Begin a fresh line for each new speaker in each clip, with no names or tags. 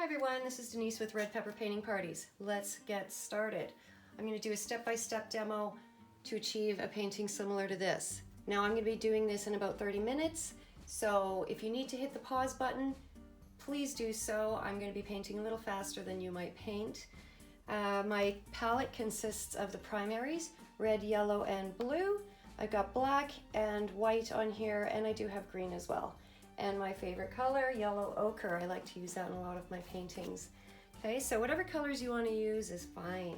everyone, this is Denise with Red Pepper Painting Parties. Let's get started. I'm going to do a step-by-step demo to achieve a painting similar to this. Now I'm going to be doing this in about 30 minutes, so if you need to hit the pause button, please do so. I'm going to be painting a little faster than you might paint. My palette consists of the primaries, red, yellow, and blue. I've got black and white on here, and I do have green as well. And my favorite color, yellow ochre. I like to use that in a lot of my paintings. Okay, so whatever colors you want to use is fine.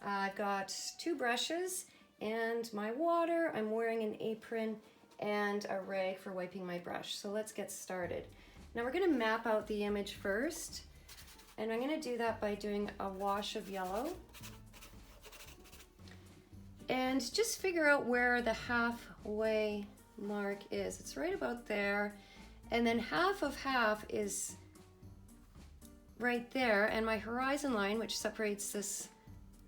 I've got 2 brushes and my water. I'm wearing an apron and a rag for wiping my brush. So let's get started. Now we're going to map out the image first, and I'm going to do that by doing a wash of yellow. And just figure out where the halfway mark is. It's right about there. And then half of half is right there, and my horizon line, which separates this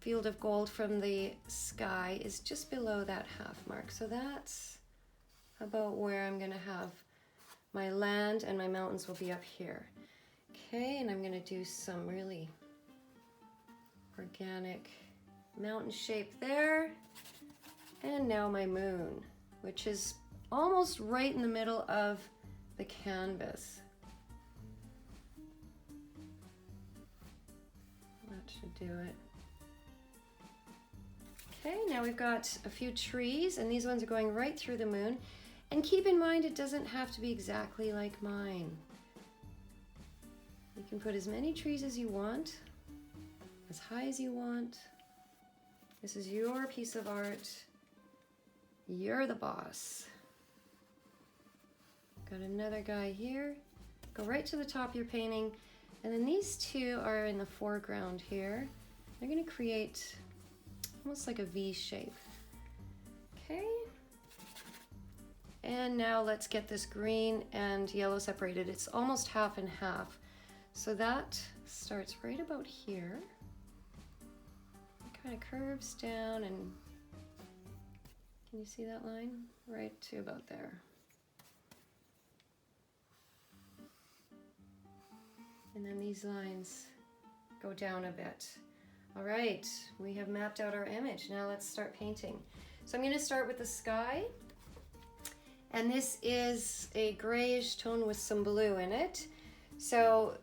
field of gold from the sky, is just below that half mark. So that's about where I'm gonna have my land, and my mountains will be up here. Okay, and I'm gonna do some really organic mountain shape there. And now my moon, which is almost right in the middle of the canvas. That should do it. Okay, now we've got a few trees, and these ones are going right through the moon. And keep in mind, it doesn't have to be exactly like mine. You can put as many trees as you want, as high as you want. This is your piece of art. You're the boss. Got another guy here. Go right to the top of your painting. And then these two are in the foreground here. They're gonna create almost like a V shape. Okay. And now let's get this green and yellow separated. It's almost half and half. So that starts right about here. It kind of curves down, and can you see that line? Right to about there. And then these lines go down a bit. All right, we have mapped out our image. Now let's start painting. So I'm going to start with the sky. And this is a grayish tone with some blue in it. So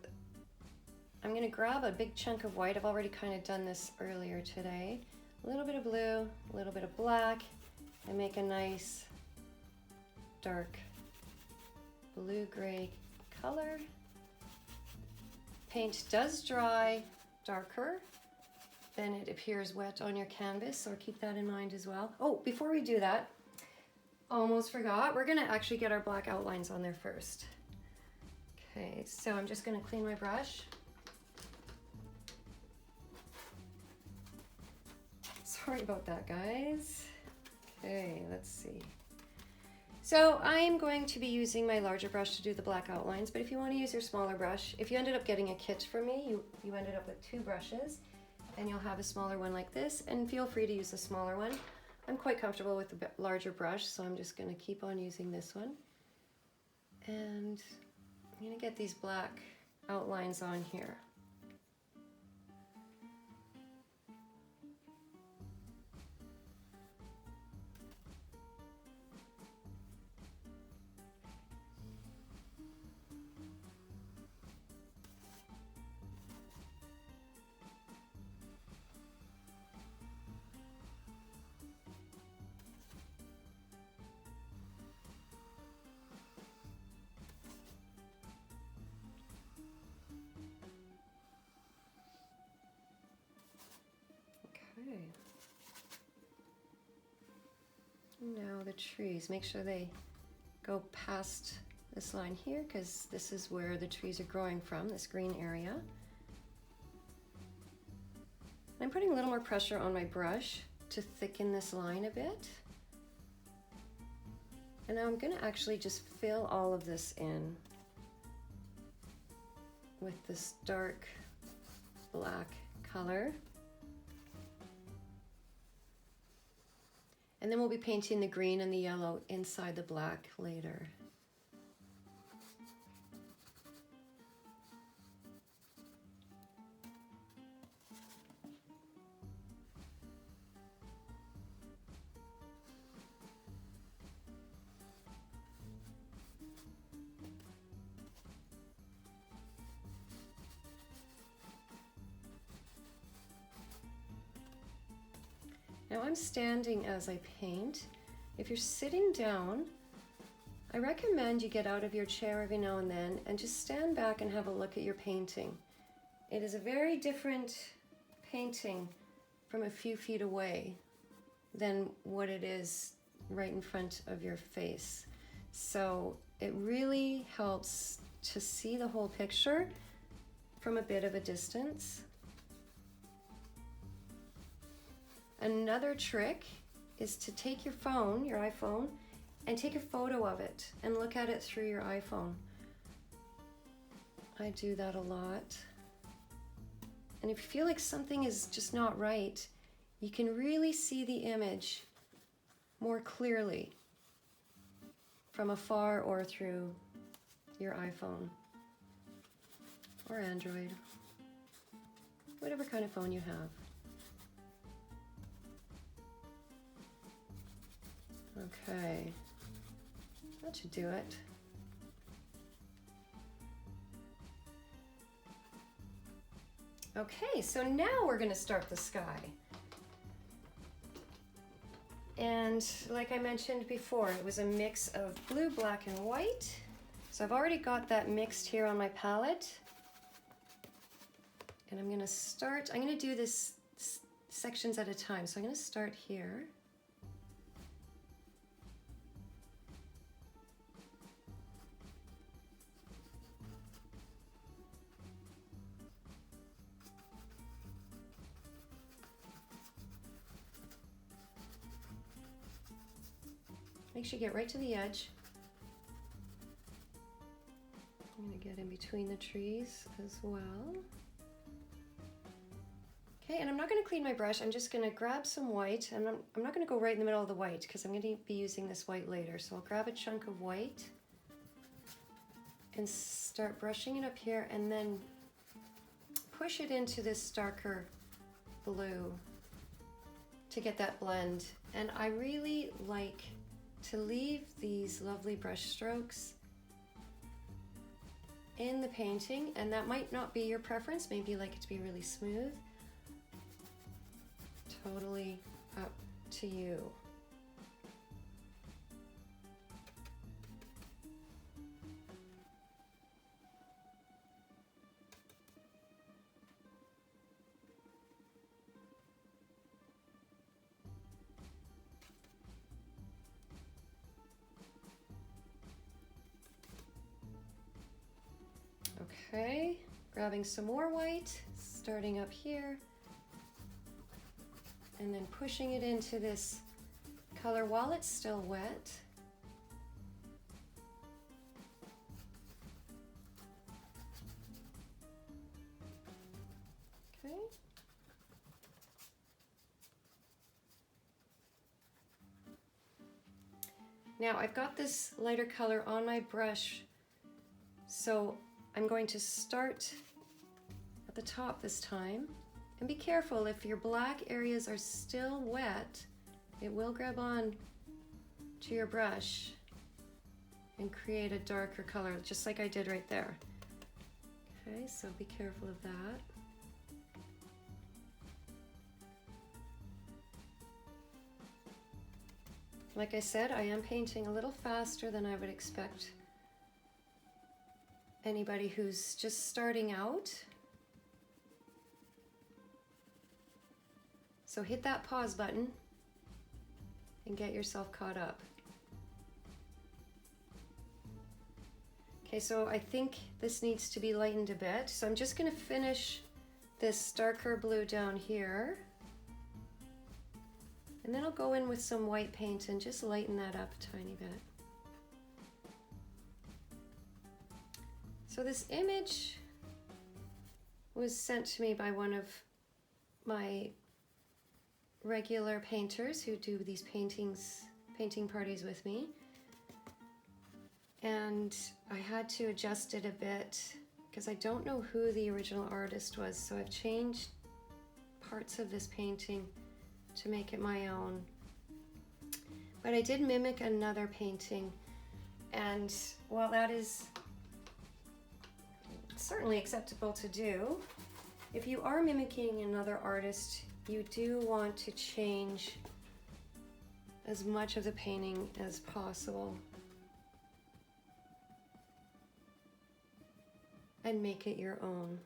I'm going to grab a big chunk of white. I've already kind of done this earlier today. A little bit of blue, a little bit of black, and make a nice dark blue-gray color. Paint does dry darker, then it appears wet on your canvas, so keep that in mind as well. Oh, before we do that, almost forgot, we're gonna actually get our black outlines on there first. Okay, so I'm just gonna clean my brush. Sorry about that, guys. Okay, let's see. So I'm going to be using my larger brush to do the black outlines, but if you want to use your smaller brush, if you ended up getting a kit from me, you ended up with 2 brushes, and you'll have a smaller one like this, and feel free to use a smaller one. I'm quite comfortable with the larger brush, so I'm just going to keep on using this one. And I'm going to get these black outlines on here. Okay. Now the trees, make sure they go past this line here, because this is where the trees are growing from, this green area. I'm putting a little more pressure on my brush to thicken this line a bit. And now I'm going to actually just fill all of this in with this dark black color. And then we'll be painting the green and the yellow inside the black later. Now I'm standing as I paint. If you're sitting down, I recommend you get out of your chair every now and then and just stand back and have a look at your painting. It is a very different painting from a few feet away than what it is right in front of your face. So it really helps to see the whole picture from a bit of a distance. Another trick is to take your phone, your iPhone, and take a photo of it and look at it through your iPhone. I do that a lot. And if you feel like something is just not right, you can really see the image more clearly from afar or through your iPhone or Android, whatever kind of phone you have. Okay, that should do it. Okay, so now we're going to start the sky. And like I mentioned before, it was a mix of blue, black, and white. So I've already got that mixed here on my palette. And I'm going to do this sections at a time. So I'm going to start here. Make sure you get right to the edge. I'm going to get in between the trees as well. Okay, and I'm not going to clean my brush. I'm just going to grab some white, and I'm not going to go right in the middle of the white because I'm going to be using this white later. So I'll grab a chunk of white and start brushing it up here, and then push it into this darker blue to get that blend. And I really like to leave these lovely brush strokes in the painting, and that might not be your preference. Maybe you like it to be really smooth. Totally up to you. Okay, grabbing some more white, starting up here, and then pushing it into this color while it's still wet. Okay. Now I've got this lighter color on my brush, so I'm going to start at the top this time. And be careful, if your black areas are still wet, it will grab on to your brush and create a darker color, just like I did right there. Okay, so be careful of that. Like I said, I am painting a little faster than I would expect anybody who's just starting out. So hit that pause button and get yourself caught up. Okay, so I think this needs to be lightened a bit. So I'm just going to finish this darker blue down here. And then I'll go in with some white paint and just lighten that up a tiny bit. So this image was sent to me by one of my regular painters who do these painting parties with me. And I had to adjust it a bit because I don't know who the original artist was, so I've changed parts of this painting to make it my own. But I did mimic another painting, and while that is certainly acceptable to do, if you are mimicking another artist, you do want to change as much of the painting as possible and make it your own.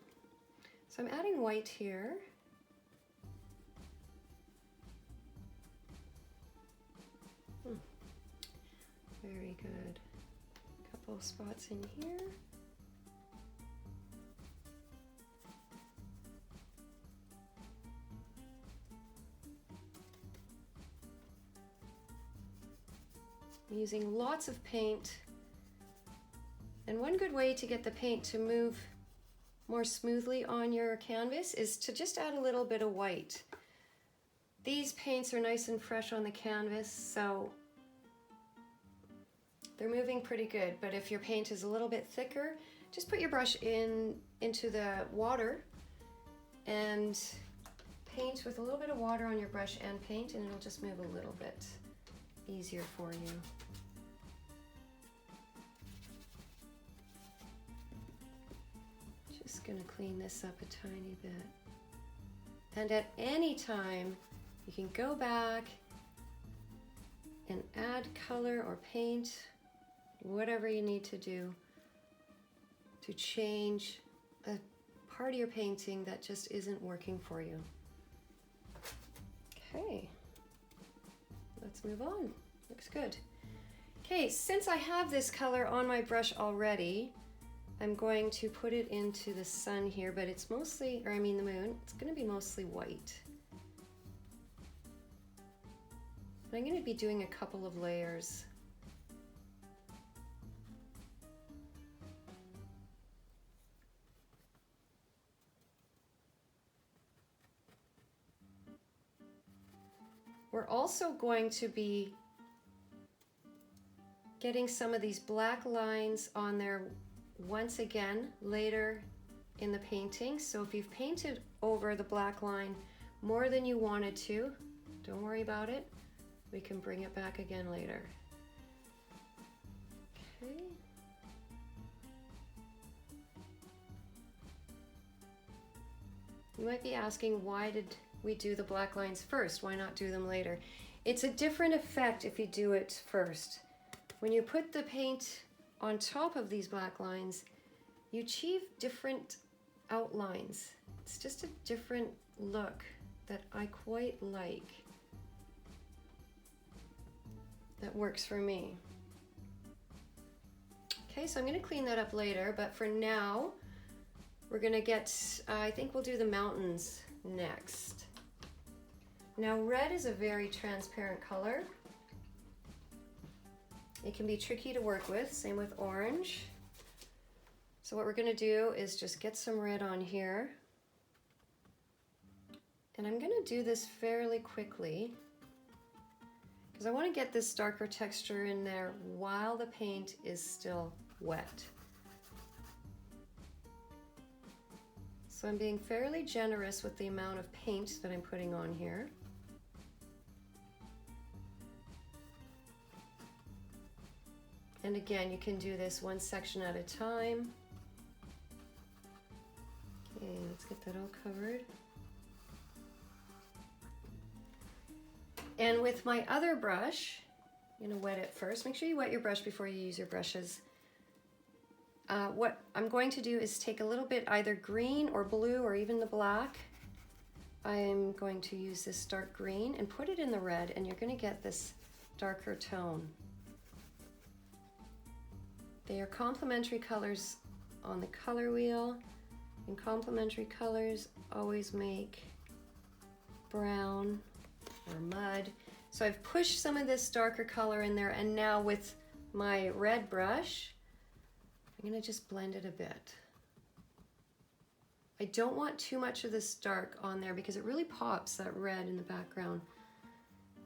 So I'm adding white here. Very good. Couple of spots in here. I'm using lots of paint. And one good way to get the paint to move more smoothly on your canvas is to just add a little bit of white. These paints are nice and fresh on the canvas, so they're moving pretty good. But if your paint is a little bit thicker, just put your brush into the water and paint with a little bit of water on your brush and paint, and it'll just move a little bit easier for you. Just gonna clean this up a tiny bit. And at any time, you can go back and add color or paint, whatever you need to do to change a part of your painting that just isn't working for you. Okay, let's move on. Looks good. Okay, since I have this color on my brush already, I'm going to put it into the sun here, but it's mostly, or I mean the moon, it's going to be mostly white. And I'm going to be doing a couple of layers. We're also going to be getting some of these black lines on there once again later in the painting. So if you've painted over the black line more than you wanted to, don't worry about it. We can bring it back again later. Okay. You might be asking, why did we do the black lines first? Why not do them later? It's a different effect if you do it first. When you put the paint on top of these black lines, you achieve different outlines. It's just a different look that I quite like. That works for me. Okay, so I'm going to clean that up later, but for now, we're going to get, I think we'll do the mountains next. Now, red is a very transparent color. It can be tricky to work with, same with orange. So what we're going to do is just get some red on here. And I'm going to do this fairly quickly because I want to get this darker texture in there while the paint is still wet. So I'm being fairly generous with the amount of paint that I'm putting on here. And again, you can do this one section at a time. Okay, let's get that all covered. And with my other brush, I'm gonna wet it first. Make sure you wet your brush before you use your brushes. What I'm going to do is take a little bit either green or blue or even the black. I'm going to use this dark green and put it in the red, and you're gonna get this darker tone. They are complementary colors on the color wheel, and complementary colors always make brown or mud. So I've pushed some of this darker color in there, and now with my red brush, I'm gonna just blend it a bit. I don't want too much of this dark on there because it really pops that red in the background.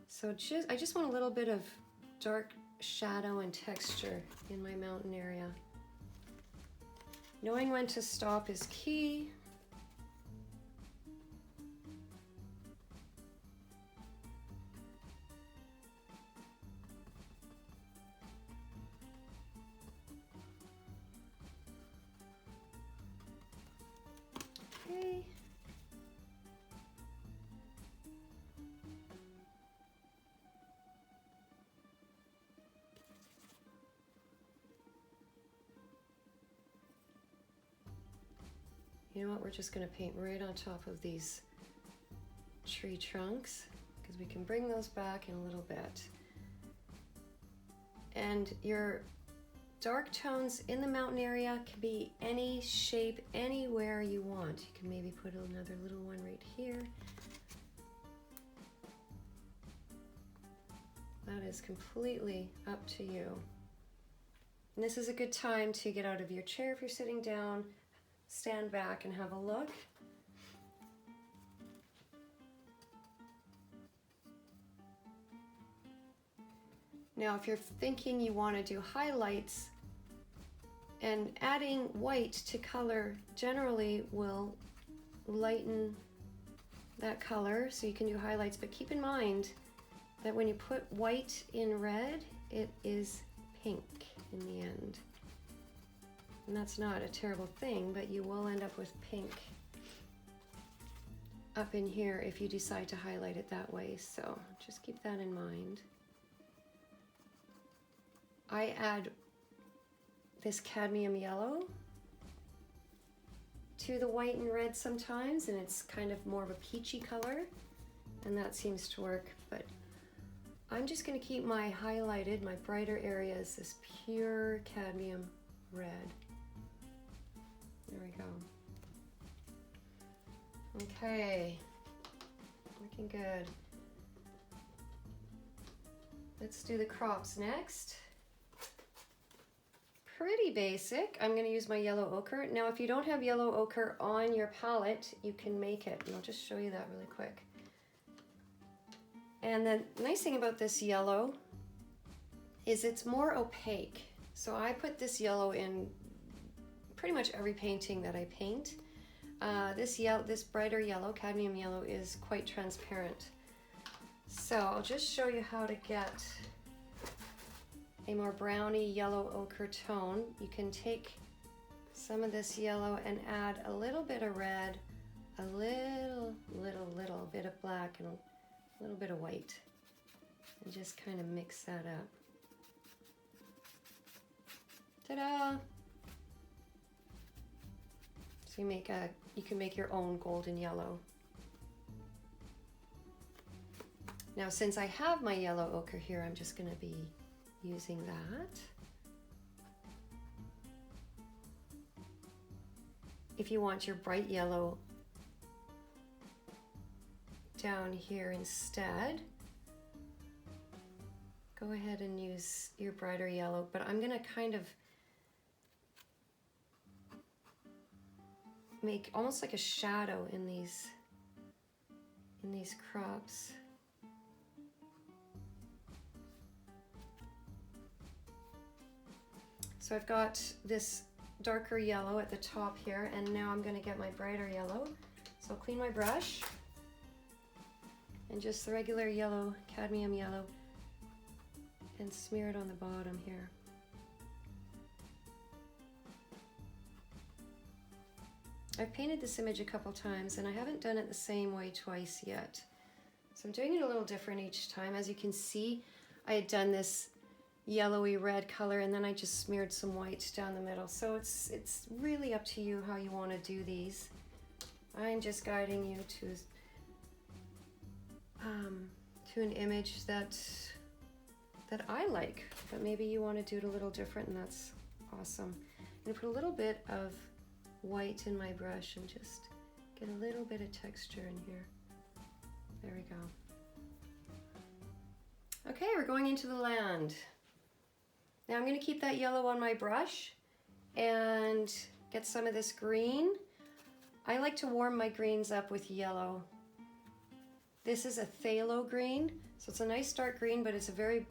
So I just want a little bit of dark shadow and texture in my mountain area. Knowing when to stop is key. Okay. You know what, we're just gonna paint right on top of these tree trunks because we can bring those back in a little bit. And your dark tones in the mountain area can be any shape, anywhere you want. You can maybe put another little one right here. That is completely up to you. And this is a good time to get out of your chair if you're sitting down, stand back and have a look. Now, if you're thinking you want to do highlights, and adding white to color generally will lighten that color, so you can do highlights, but keep in mind that when you put white in red, it is pink in the end. And that's not a terrible thing, but you will end up with pink up in here if you decide to highlight it that way, so just keep that in mind. I add this cadmium yellow to the white and red sometimes, and it's kind of more of a peachy color, and that seems to work, but I'm just going to keep my highlighted, my brighter areas, this pure cadmium red. There we go. Okay, looking good. Let's do the crops next. Pretty basic. I'm going to use my yellow ochre. Now, if you don't have yellow ochre on your palette, you can make it, and I'll just show you that really quick. And the nice thing about this yellow is it's more opaque. So I put this yellow in pretty much every painting that I paint. This brighter yellow, cadmium yellow, is quite transparent. So I'll just show you how to get a more browny yellow ochre tone. You can take some of this yellow and add a little bit of red, a little bit of black, and a little bit of white, and just kind of mix that up. Ta-da! So you can make your own golden yellow. Now, since I have my yellow ochre here, I'm just going to be using that. If you want your bright yellow down here instead, go ahead and use your brighter yellow, but I'm going to kind of make almost like a shadow in these crops. So I've got this darker yellow at the top here, and now I'm going to get my brighter yellow. So I'll clean my brush and just the regular yellow, cadmium yellow, and smear it on the bottom here. I've painted this image a couple times, and I haven't done it the same way twice yet. So I'm doing it a little different each time. As you can see, I had done this yellowy red color, and then I just smeared some white down the middle. So it's really up to you how you want to do these. I'm just guiding you to an image that I like, but maybe you want to do it a little different, and that's awesome. I'm going to put a little bit of white in my brush and just get a little bit of texture in here. There we go. Okay, we're going into the land. Now I'm going to keep that yellow on my brush and get some of this green. I like to warm my greens up with yellow. This is a phthalo green, so it's a nice dark green, but it's a very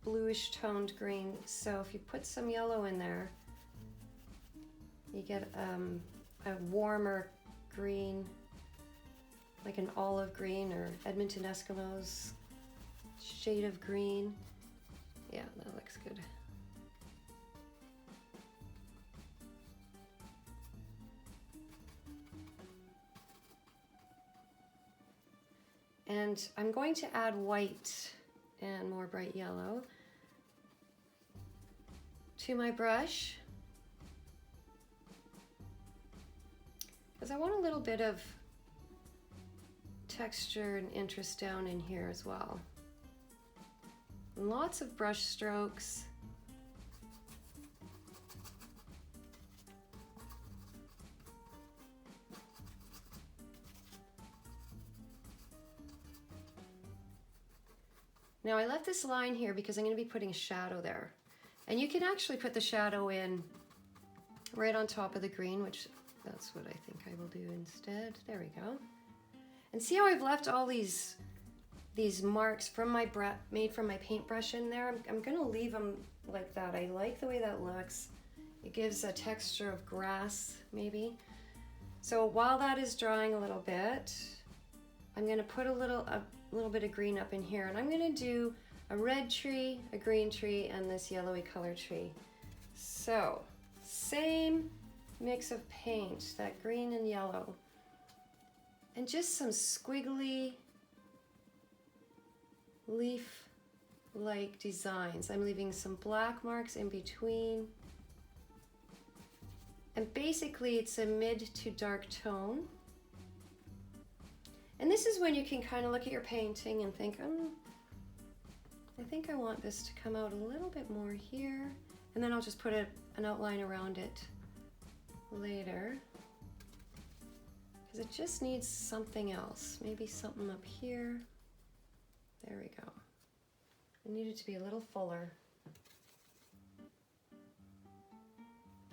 bluish toned green. So if you put some yellow in there, you get a warmer green, like an olive green or Edmonton Eskimos shade of green. Yeah, that looks good. And I'm going to add white and more bright yellow to my brush. because I want a little bit of texture and interest down in here as well. Lots of brush strokes. Now I left this line here because I'm going to be putting a shadow there. And you can actually put the shadow in right on top of the green, which that's what I think I will do instead. There we go. And see how I've left all these marks from my made from my paintbrush in there? I'm going to leave them like that. I like the way that looks. It gives a texture of grass, maybe. So while that is drying a little bit, I'm going to put a little bit of green up in here, and I'm going to do a red tree, a green tree, and this yellowy color tree. So same mix of paint, that green and yellow, and just some squiggly leaf-like designs. I'm leaving some black marks in between, and basically it's a mid to dark tone. And this is when you can kind of look at your painting and think, I think I want this to come out a little bit more here. And then I'll just put an outline around it later, because it just needs something else. Maybe something up here. There we go. I need it to be a little fuller.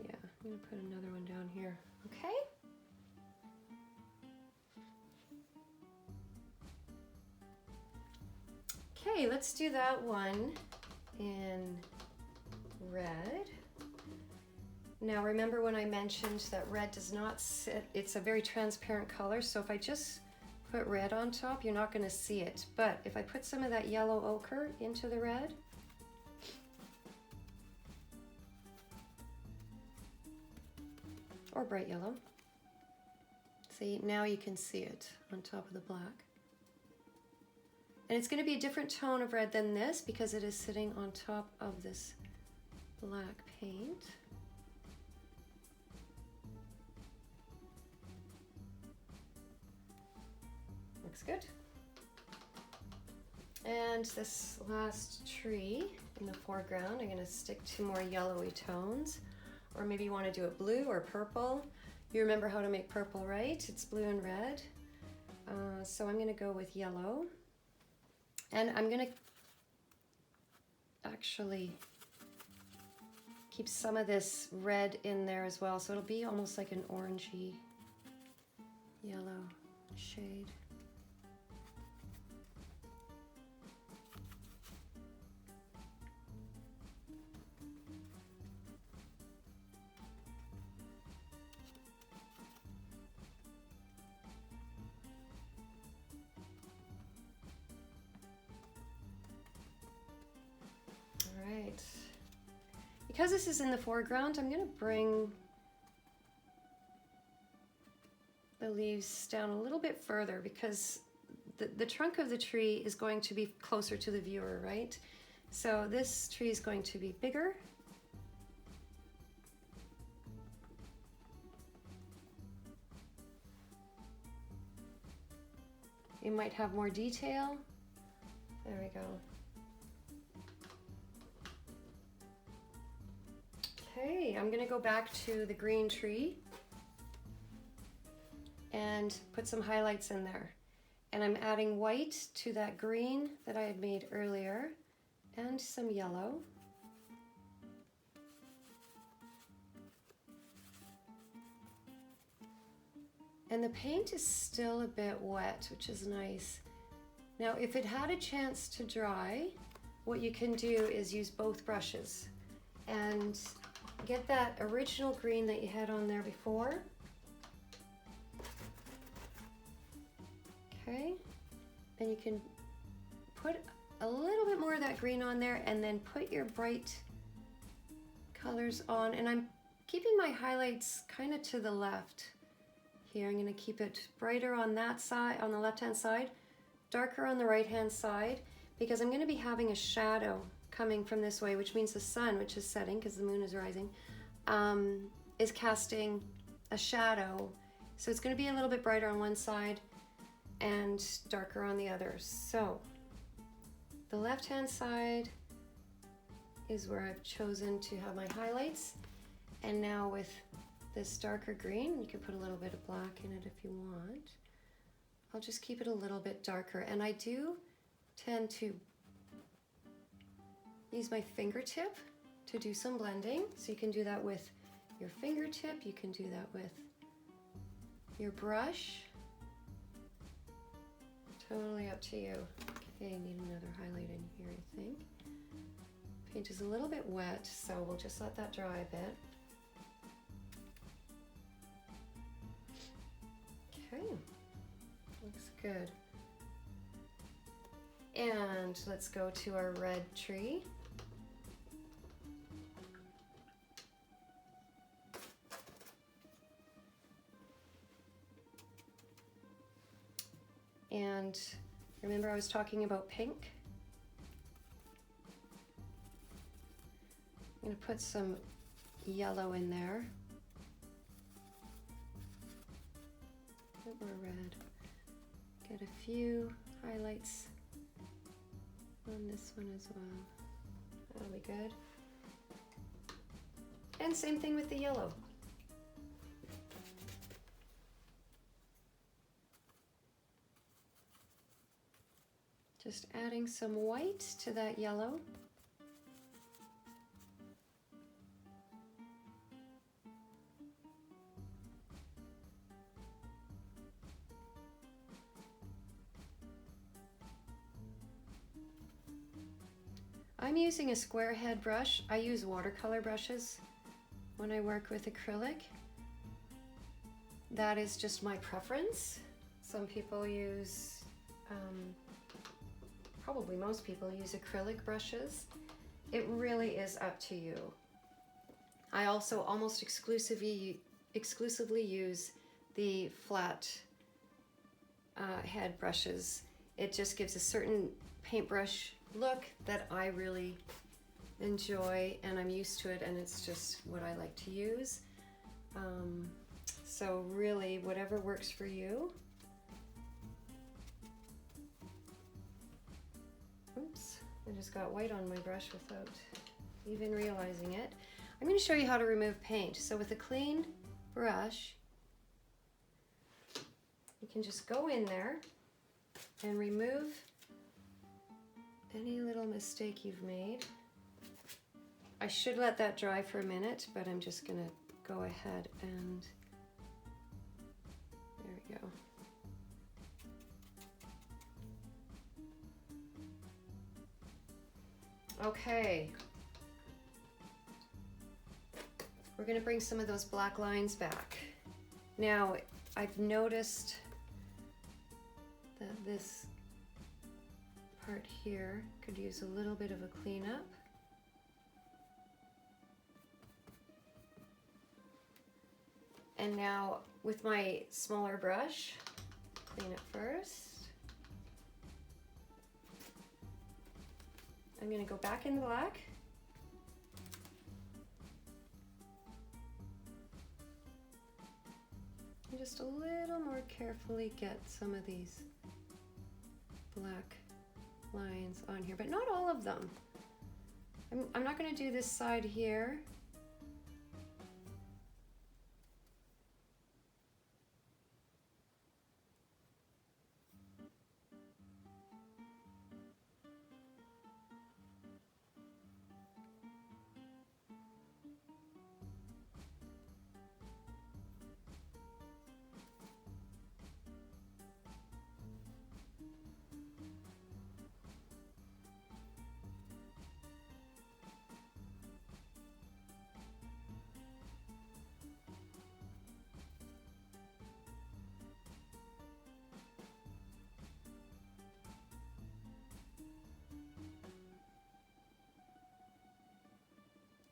Yeah, I'm gonna put another one down here. Okay. Okay, let's do that one in red. Now remember when I mentioned that red does not sit, it's a very transparent color, so if I just put red on top, you're not going to see it. But if I put some of that yellow ochre into the red, or bright yellow, see, now you can see it on top of the black. And it's going to be a different tone of red than this because it is sitting on top of this black paint. Looks good. And this last tree in the foreground, I'm going to stick to more yellowy tones. Or maybe you want to do it blue or purple. You remember how to make purple, right? It's blue and red. So I'm going to go with yellow. And I'm going to actually keep some of this red in there as well. So it'll be almost like an orangey yellow shade. Because this is in the foreground, I'm going to bring the leaves down a little bit further because the trunk of the tree is going to be closer to the viewer, right? So this tree is going to be bigger. You might have more detail. There we go. Okay, I'm gonna go back to the green tree and put some highlights in there. And I'm adding white to that green that I had made earlier and some yellow. And the paint is still a bit wet, which is nice. Now, if it had a chance to dry, what you can do is use both brushes and get that original green that you had on there before. Okay, and you can put a little bit more of that green on there and then put your bright colors on. And I'm keeping my highlights kind of to the left here. I'm going to keep it brighter on that side, on the left-hand side, darker on the right-hand side, because I'm going to be having a shadow coming from this way, which means the sun, which is setting because the moon is rising, is casting a shadow. So it's going to be a little bit brighter on one side and darker on the other. So the left-hand side is where I've chosen to have my highlights. And now with this darker green, you can put a little bit of black in it if you want. I'll just keep it a little bit darker. And I do tend to use my fingertip to do some blending. So you can do that with your fingertip. You can do that with your brush. Totally up to you. Okay, I need another highlight in here, I think. Paint is a little bit wet, so we'll just let that dry a bit. Okay, looks good. And let's go to our red tree. And remember I was talking about pink? I'm going to put some yellow in there. A bit more red. Get a few highlights on this one as well. That'll be good. And same thing with the yellow. Just adding some white to that yellow. I'm using a square head brush. I use watercolor brushes when I work with acrylic. That is just my preference. Some people use, probably most people use acrylic brushes. It really is up to you. I also almost exclusively use the flat head brushes. It just gives a certain paintbrush look that I really enjoy, and I'm used to it, and it's just what I like to use. So really, whatever works for you. Oops, I just got white on my brush without even realizing it. I'm going to show you how to remove paint. So with a clean brush, you can just go in there and remove any little mistake you've made. I should let that dry for a minute, but I'm just going to go ahead and there we go. Okay, we're going to bring some of those black lines back. Now, I've noticed that this part here could use a little bit of a cleanup. And now with my smaller brush, clean it first. I'm going to go back in the black. And just a little more carefully get some of these black lines on here, but not all of them. I'm not going to do this side here.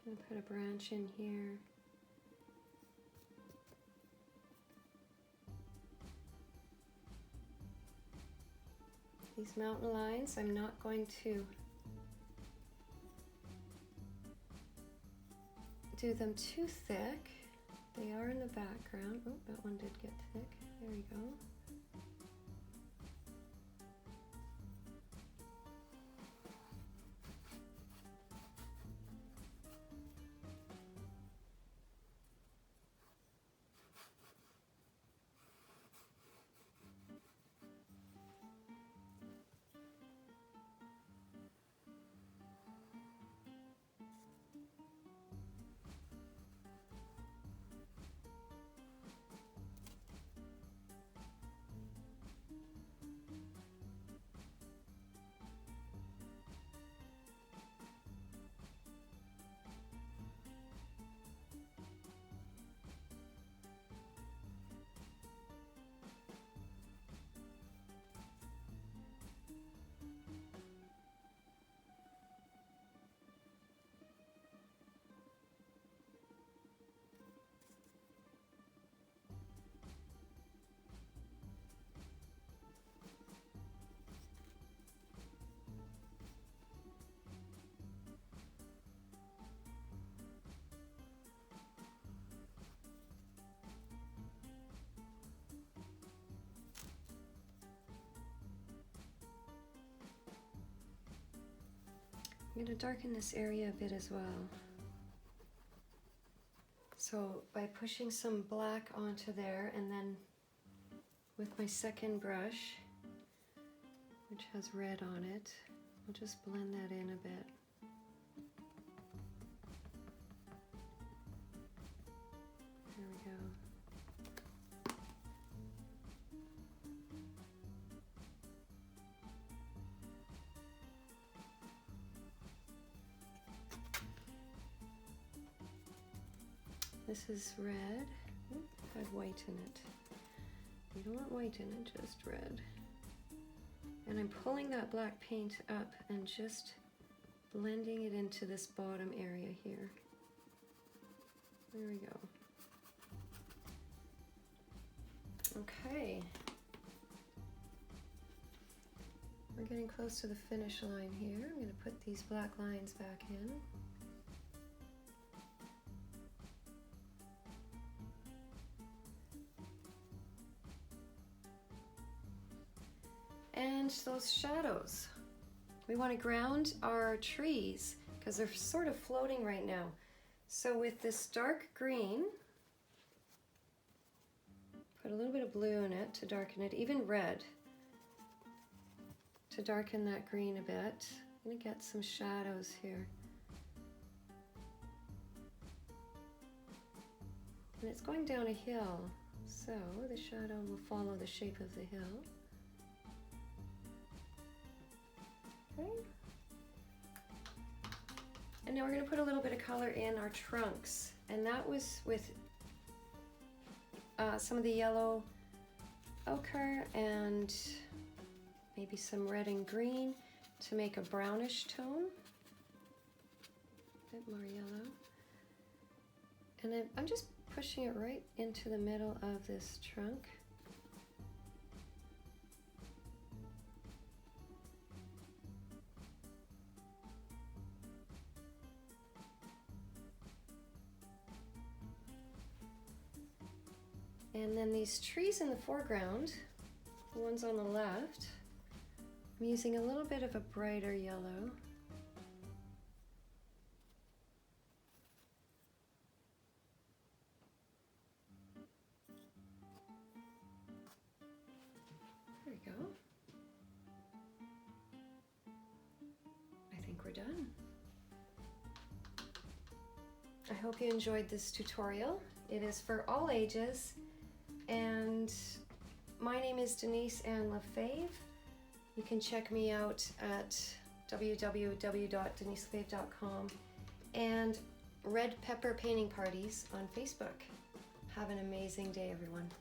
I'm gonna put a branch in here. These mountain lines, I'm not going to do them too thick. They are in the background. Oh, that one did get thick. I'm going to darken this area a bit as well. So by pushing some black onto there, and then with my second brush, which has red on it, I'll just blend that in a bit. There we go. This is red. Oop, had white in it. You don't want white in it, just red. And I'm pulling that black paint up and just blending it into this bottom area here. There we go. Okay. We're getting close to the finish line here. I'm going to put these black lines back in. And those shadows. We want to ground our trees because they're sort of floating right now. So with this dark green, put a little bit of blue in it to darken it, even red, to darken that green a bit. I'm going to get some shadows here. And it's going down a hill, so the shadow will follow the shape of the hill. Okay. And now we're going to put a little bit of color in our trunks, and that was with some of the yellow ochre and maybe some red and green to make a brownish tone, a bit more yellow. And then I'm just pushing it right into the middle of this trunk. And then these trees in the foreground, the ones on the left, I'm using a little bit of a brighter yellow. There we go. I think we're done. I hope you enjoyed this tutorial. It is for all ages. And my name is Denise Ann Lefebvre. You can check me out at www.deniselefebvre.com and Red Pepper Painting Parties on Facebook. Have an amazing day, everyone.